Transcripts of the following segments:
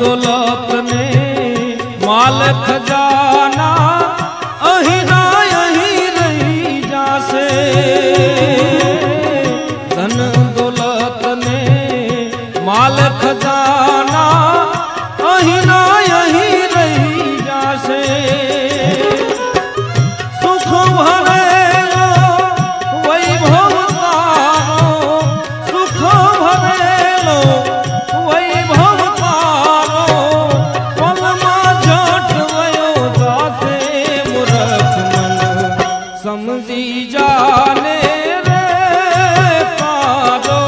दौलत ने माल खजाना अहीं ना अहीं रही जासे। धन दौलत ने माल खजाना अहीं ना अहीं रही जासे। सुख भरेलो वैभव तारो, सुख भरेलो वैभव तारो, पलमा झट वयो जासे। मूर्ख मन समझी जाने रे तारो,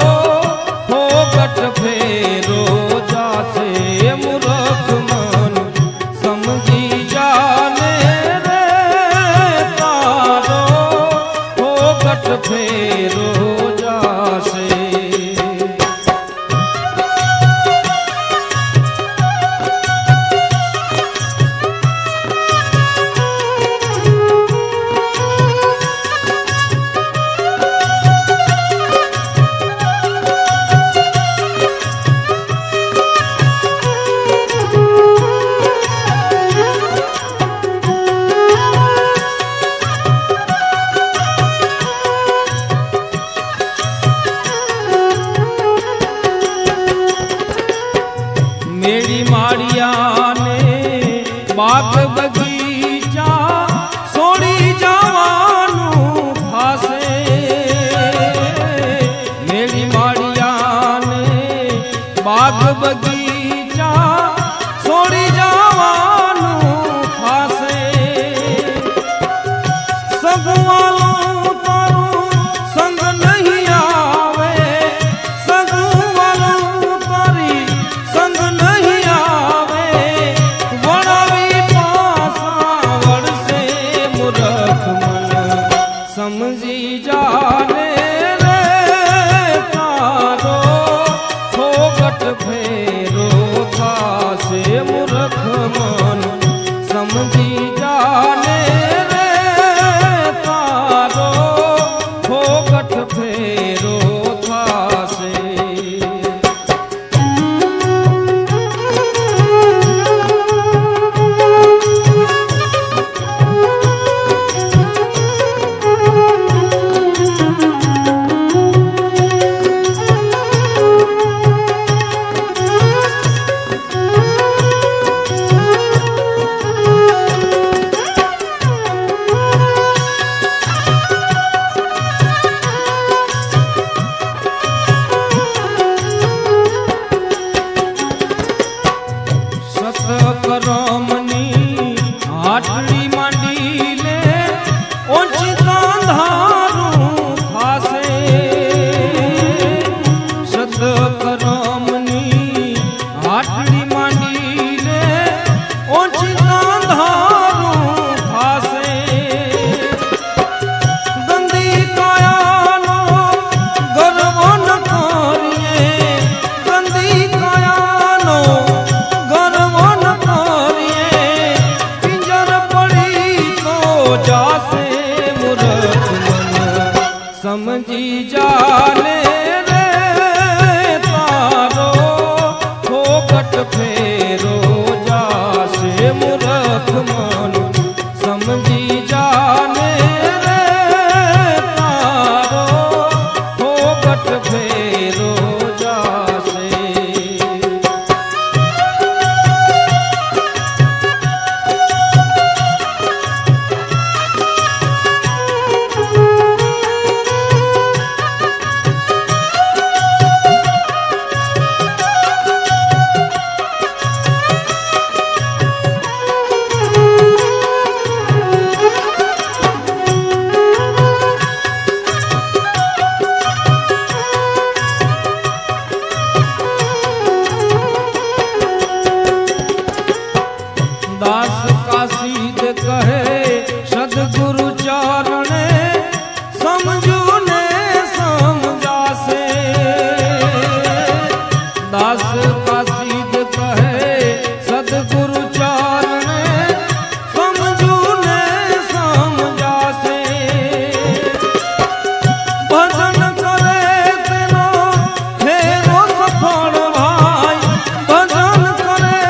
फोकट फेरो जासे। मूर्ख मन समझी जाने रे तारो, फोकट फेरो जासे। मेरी माड़िया ने बाग बगीचा सोड़ी जवानू फासे। मेरी माड़िया ने बाग बगीचा सोड़ी जवानू फासे। सगवालों तारू संग नहीं आवे, सगवालों तारी संग नहीं आवे। वड़वी पासा वड़ से मूर्ख मन समझी जाने रे तारो, फोकट फेरो थासे। मूर्ख मन समझी जाने रे तारो, फोकट फेरो थासे। करमनी हाटड़ी मांडी ले ओछी तांधारू फासे। सत करमनी हाटड़ी मांडी ले ओछी तांधारू फासे। गंदी कायानो गर्व न करिए, गंदी कायानो गर्व न करिए। पिंजर पड़ी तो जासे। मूर्ख मन समझी जाने रे तारो, फोकट फेरो जासे। मूर्ख मन समझी जाने रे तारो, फोकट फेरो जासे। दास काशीद कहे सदगुरु चरणे, समझू ने समझासे। दास काशीद कहे सदगुरु चरणे, समझू ने समझासे। भजन करे तेरो फेरो सफल भाई, भजन करे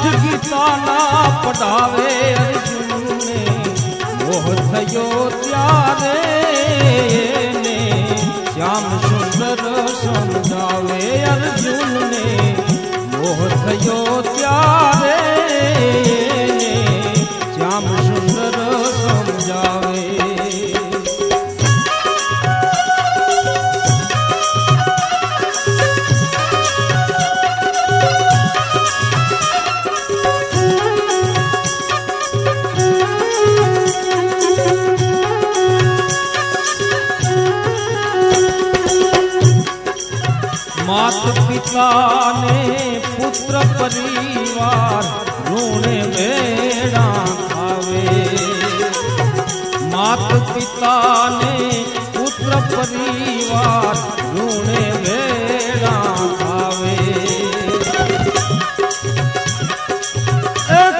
પાઠ ગીતાના પઢાવે અર્જુનને મોહ થયો ત્યારે એને શ્યામ સુંદર સમજાવે અર્જુનને મોહ થયો ત્યારે એને શ્યામ સુંદર સમજાવે मात पिता ने पुत्र परिवार ऋणे भेड़ा खावे मात पिता ने पुत्र परिवार ऋणे भेड़ा खावे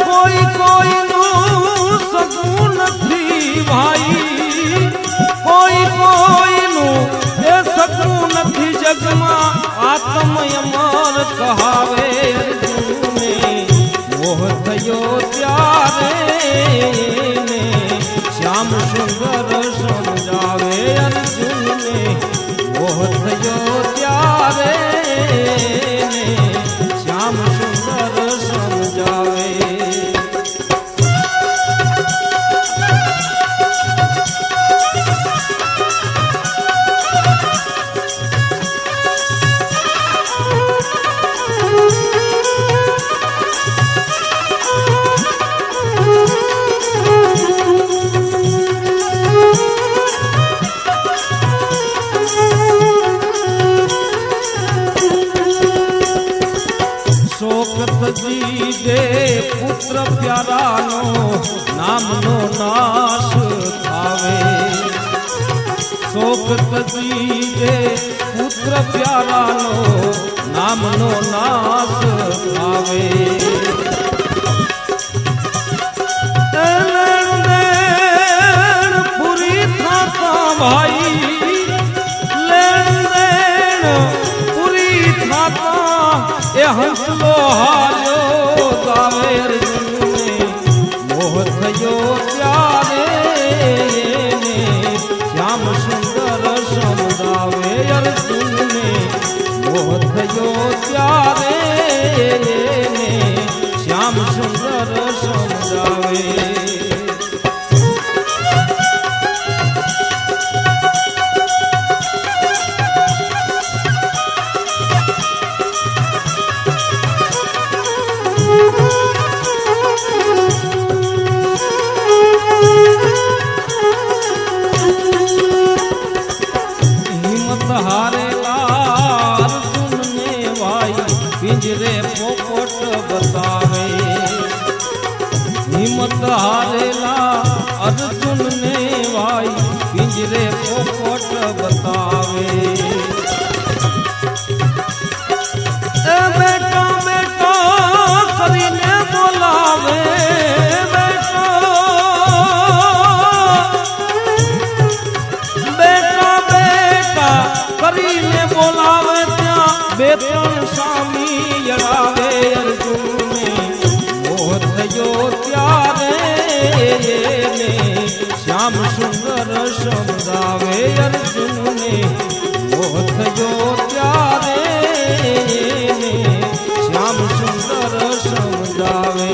कोई कोई નું સગું નથી ભાઈ કોઈ કોઈનું એ સગું નથી જગમાં આત્મ અમર કહાવે અર્જુનને મોહ થયો ત્યારે એને શ્યામ સુંદર સમજાવે અર્જુનને મોહ થયો ત્યારે એને શ્યામ સુંદર સમજાવે શોકતજી દે પુત્ર પ્યારાનો નામનો નાશ થાવે શોકતજી દે પુત્ર પ્યારાનો નામનો નાશ થાવે પૂરી થતા ભાઈ પૂરી થતા એ હંસલો હાલ્યો ગાવે અર્જુનને મોહ થયો ત્યારે એને શ્યામ સુંદર સમજાવે અર્જુનને મોહ થયો ત્યારે એને શ્યામ સુંદર સમજાવે हारेला अर्जुन ने भाई पिंजरे पोपट बतावे हिम्मत हारेला अर्जुन ने भाई पिंजरे पोपट बतावे बेटा बेटा કરીને બોલાવે કરીને બોલાવે ત્યાં બે ત્રણ સામી યળાવે અર્જુનને મોહ થયો ત્યારે એને શ્યામ સુંદર સમજાવે અર્જુનને મોહ થયો ત્યારે એને શ્યામ સુંદર સમજાવે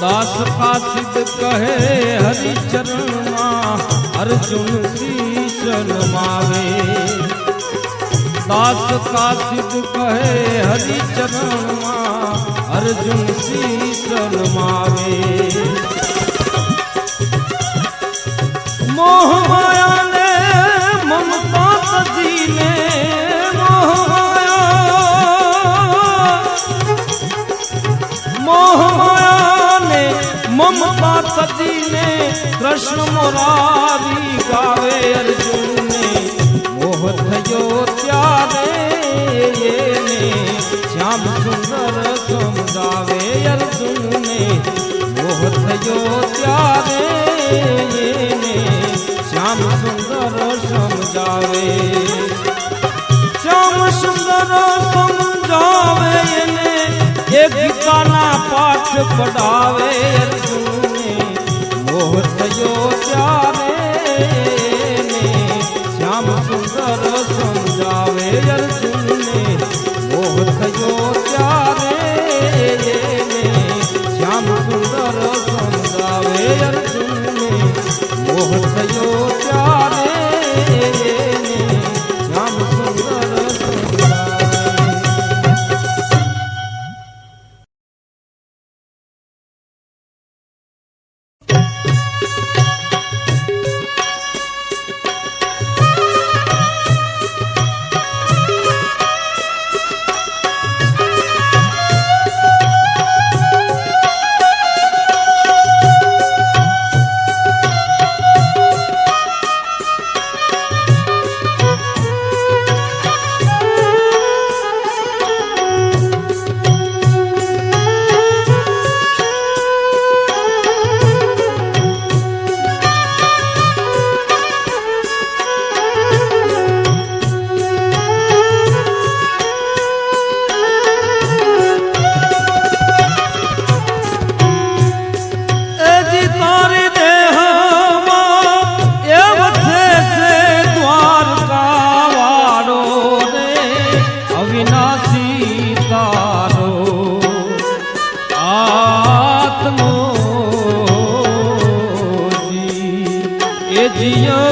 दास का सिद्ध कहे हरिचरण मां अर्जुन शीश नमावे दास का सिद्ध कहे हरिचरण मां अर्जुन शीश नमावे मोह माया ने ममता ભજીને કૃષ્ણ મોરારી ગાવે અર્જુનને મોહ થયો ત્યારે એને શ્યામ સુંદર સમજાવે અર્જુનને મોહ થયો ત્યારે એને શ્યામ સુંદર સમજાવે શ્યામ સુંદર સમજાવે એને એક ગીતાના પાઠ પઢાવે અર્જુનને મોહ થયો ત્યારે શ્યામ સુંદર સમજાવે અર્જુનને મોહ થયો ત્યારે શ્યામ સુંદર સમજાવે અર્જુનને મોહ થયો ત્યારે શ્યામ સુંદર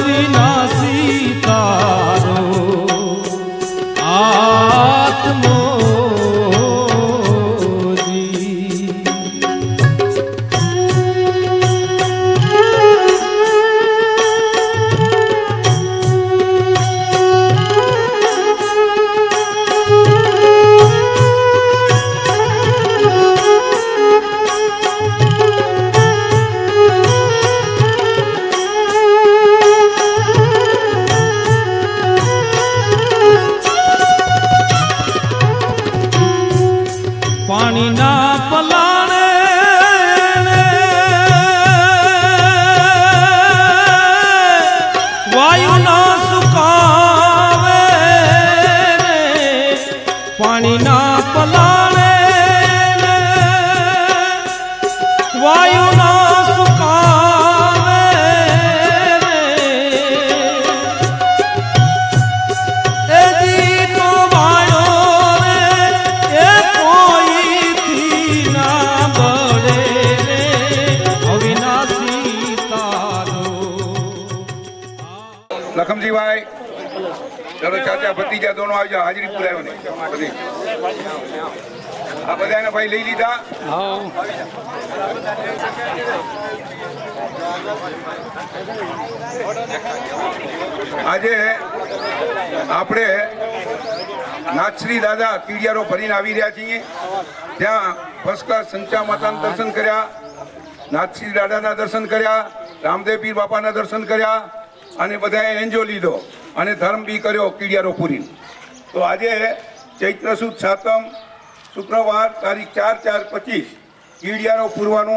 વિનાશી તારો આત્મોજી પાણીના પલાણે વાયુના સુકાવે પાણીના પલાણે વાયુના સુકાવે એ જીતો વાયો રે એ કોઈ લખમજીભાઈ ચલો ચાચા ભતીજા દોનો આવી જાઓ હાજરી પુરાયો ને બધી આ બધાને ભાઈ લઈ લીધા આજે આપણે નાથશ્રી દાદા કીડિયારો ભરીને આવી રહ્યા છીએ ત્યાં ફર્સ્ટ ક્લાસ સંચા માતાના દર્શન કર્યા નાથશ્રી દાદાના દર્શન કર્યા રામદેવ પીર બાપાના દર્શન કર્યા અને બધાએ એન્જો લીધો અને ધર્મ બી કર્યો કીડિયારો પૂરી તો આજે ચૈત્ર સુદ સાતમ શુક્રવાર તારીખ 4/4/25 કીડિયારો પૂરવાનો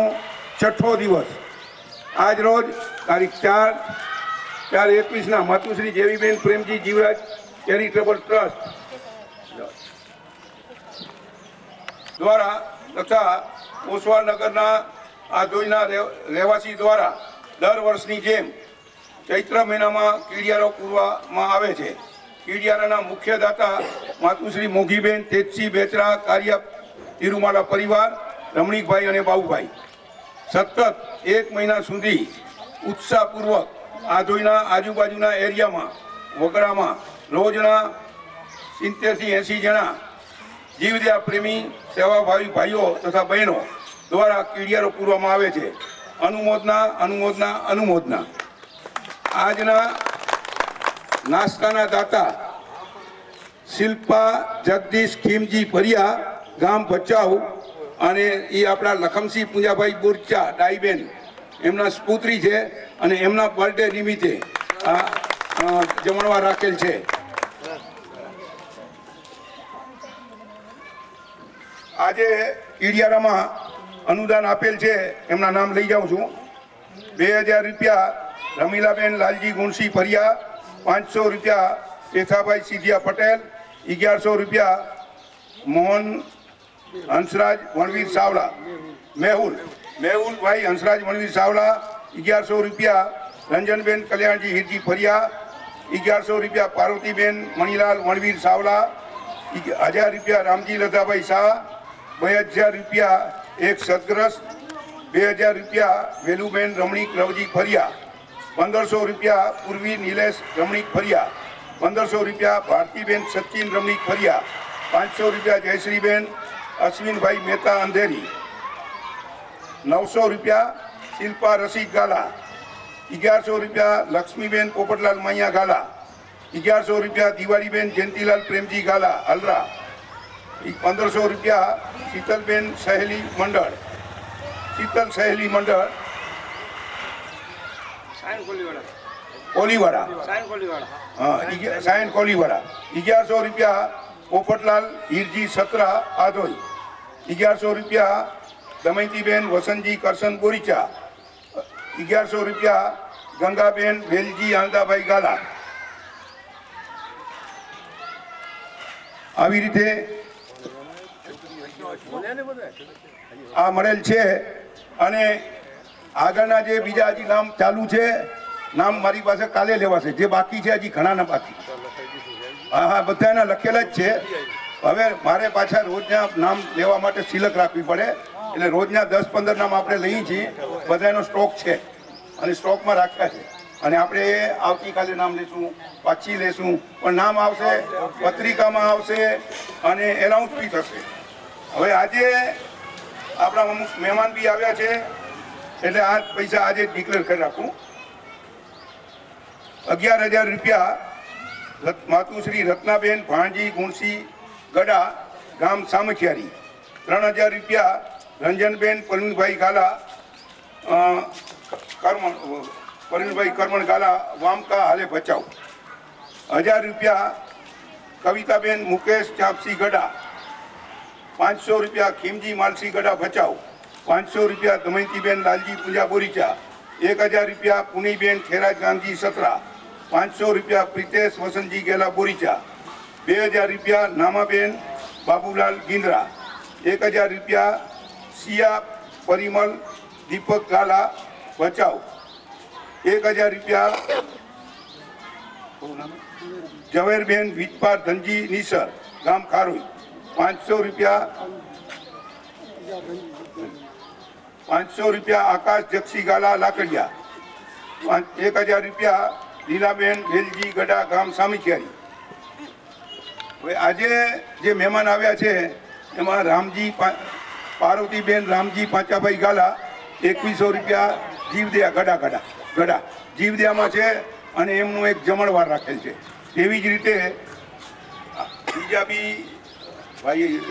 6થો દિવસ આજ રોજ તારીખ 4/4/21 માતુશ્રી જેવીબેન પ્રેમજી જીવરાજ ચેરિટેબલ ટ્રસ્ટ દ્વારા તથા ઓસવા નગરના આધોઈના રહેવાસી દ્વારા દર વર્ષની જેમ ચૈત્ર મહિનામાં કીડિયારો પૂરવામાં આવે છે. કીડિયારાના મુખ્ય દાતા માતુશ્રી મોઘીબેન તેજસિંહ બેચરા કાર્ય તિરુમાલા પરિવાર રમણીકભાઈ અને બાબુભાઈ સતત 1 મહિના સુધી ઉત્સાહપૂર્વક આધોઈના આજુબાજુના એરિયામાં વગડામાં રોજના 70-80 જણા જીવદયા પ્રેમી સેવાભાવી ભાઈઓ તથા બહેનો દ્વારા કીડિયારો પૂરવામાં આવે છે. અનુમોદના અનુમોદના અનુમોદના. આજના નાસ્તાના દાતા શિલ્પા જગદીશ ખીમજી ભરિયા ગામ ભચાઉ અને એ આપણા લખમસિંહ પૂંજાભાઈ બોરચા ડાઈબેન એમના પુત્રી છે અને એમના બર્થડે નિમિત્તે આ જમણવાર રાખેલ છે. આજે કીડિયારામાં અનુદાન આપેલ છે, એમના નામ લઈ જાઉં છું. 2000 રૂપિયા રમીલાબેન લાલજી ગુણસી ફરિયા, 500 રૂપિયા પેથાભાઈ સિધિયા પટેલ, 1100 રૂપિયા મોહન હંસરાજ વણવીર સાવલા, મેહુલભાઈ હંસરાજ વણવીર સાવલા, 1100 રૂપિયા રંજનબેન કલ્યાણજી હિરજી ફરિયા, 1100 રૂપિયા પાર્વતીબેન મણીલાલ વણવીર સાવલા, 1000 રૂપિયા રામજી લધાભાઈ શાહ, 2000 રૂપિયા એક સદગ્રસ્ત, 2000 રૂપિયા વેલુબેન રમણીક રવજી ફરિયા, 1500 રૂપિયા પૂર્વી નિલેશ રમણીક ફરિયા, 1500 રૂપિયા ભારતીબેન સચિન રમણીક ફરિયા, 500 રૂપિયા જયશ્રીબેન અશ્વિનભાઈ મહેતા અંધેરી, 900 રૂપિયા શિલ્પા રસિક ગાલા, 1100 રૂપિયા લક્ષ્મીબેન પોપટલાલ મૈયા ગાલા, 1100 રૂપિયા દિવાળીબેન જયંતિલાલ પ્રેમજી ગાલા અલરા, 1500 રૂપિયા શીતલબેન સહેલી મંડળ, શીતલ સહેલી મંડળ કોલીવાડા, સાયન કોલીવાડા, 1100 રૂપિયા પોપટલાલ હીરજી સત્રા આધોઈ, 1100 રૂપિયા દમયંતીબેન વસંતજી કરશન બોરીચા, 1100 રૂપિયા ગંગાબેન વેલજી આંદાભાઈ ગાલા. આવી રીતે આ મળેલ છે. અને આગળના જે બીજા હજી નામ ચાલુ છે, નામ મારી પાસે કાલે લેવાશે. જે બાકી છે હજી ઘણા ના બાકી. હા, બધાના લખેલા જ છે. હવે મારે પાછા રોજના નામ લેવા માટે સિલક રાખવી પડે, એટલે રોજના 10-15 નામ આપણે લઈએ છીએ. બધાનો સ્ટોક છે અને સ્ટોકમાં રાખ્યા છે. અને આપણે આવતીકાલે નામ લેશું, પાછી લેશું, પણ નામ આવશે, પત્રિકામાં આવશે અને એનાઉન્સ બી થશે. હવે આજે આપણા અમુક મહેમાન બી આવ્યા છે, એટલે આ પૈસા આજે ડિક્લેર કરી રાખું. 11,000 રૂપિયા માતુશ્રી રત્નાબેન ભાણજી ગુણસી ગડા, ગામ સામખિયારી. 3,000 રૂપિયા રંજનબેન પરવીનભાઈ ગાલા, પરવીનભાઈ કરમણ ગાલા, વામકા હાલે ભચાઉ. 1,000 રૂપિયા કવિતાબેન મુકેશ ચાપસી ગડા, 500 રૂપિયા ખીમજી માલસી ગડા ભચાઉ, 500 રૂપિયા દમયંતીબેન લાલજી પૂજા બોરીચા, 1,000 રૂપિયા પુનીબેન ખેરાજ ગાંધી સત્રા, 500 રૂપિયા પ્રિતેશ વસંતજી ગેલા બોરીચા, 2,000 રૂપિયા નામાબેન બાબુલાલ ગિંદ્રા, 1,000 રૂપિયા સિયા પરિમલ દીપક ગાલા ભચાઉ, 1,000 રૂપિયા ઝવેરબેન વિજપાર ધનજી નિસર, ગામ ખારોઈ, 500 રૂપિયા આકાશ જક્ષી ગાલા લાકડિયા, 1,000 રૂપિયા લીલાબેન વેલજી ગડા, ગામ સામીખિયારી. હવે આજે જે મહેમાન આવ્યા છે એમાં રામજી પાર્વતીબેન રામજી પાંચાભાઈ ગાલા, 2,100 રૂપિયા જીવદયા ગડા જીવદયામાં છે અને એમનું એક જમણવાર રાખેલ છે. એવી જ રીતે બીજા બી ભાઈ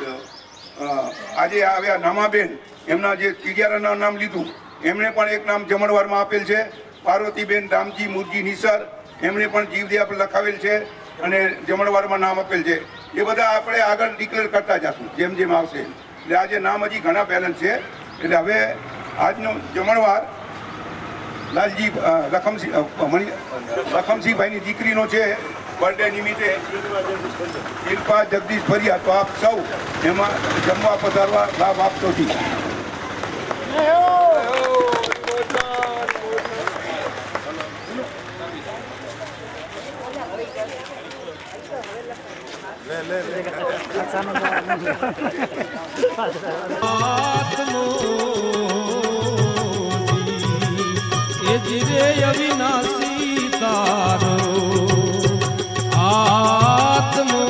આજે આવ્યા નામાબેન, એમના જે કીડિયારાના નામ લીધું, એમણે પણ એક નામ જમણવારમાં આપેલ છે. પાર્વતીબેન રામજી મુરજી નિસર, એમણે પણ જીવદયા પર લખાવેલ છે અને જમણવારમાં નામ આપેલ છે. એ બધા આપણે આગળ ડિક્લેર કરતા જશું જેમ જેમ આવશે. એટલે આજે નામ હજી ઘણા બેલેન્સ છે. એટલે હવે આજનો જમણવાર લાલજી લખમસિંહભાઈની દીકરીનો છે, બર્થડે નિમિત્તે શિલ્પા જગદીશ ફરિયા. તો આપ સૌ એમાં જમવા પધારવા લાભ આપશો. અવિનાશી તારો આત્મો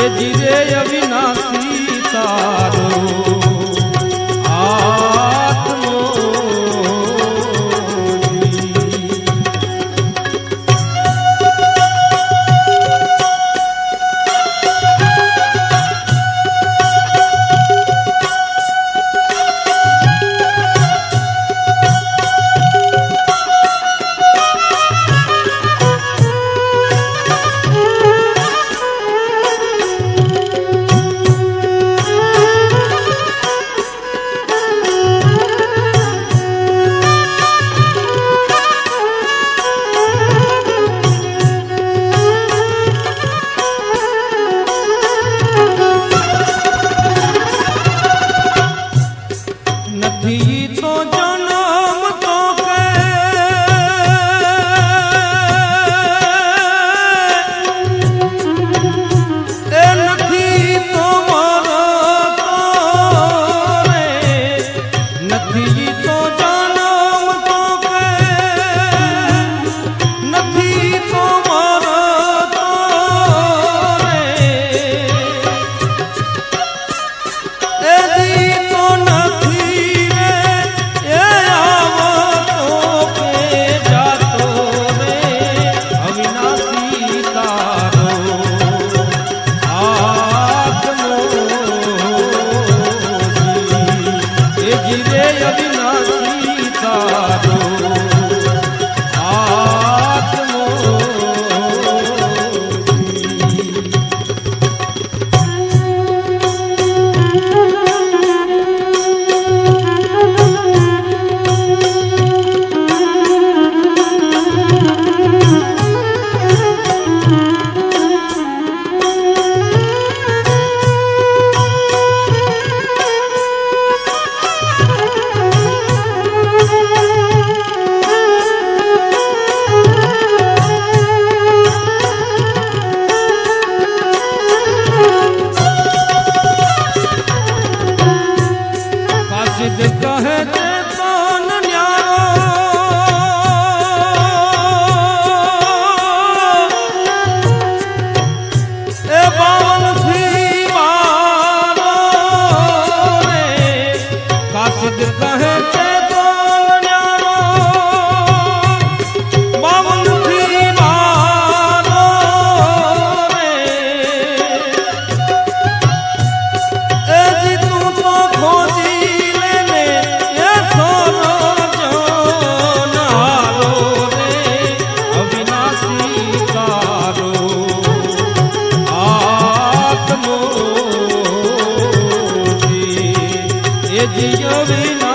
એ જીરે અવિનાશી તારો આત્મો જીયો વિના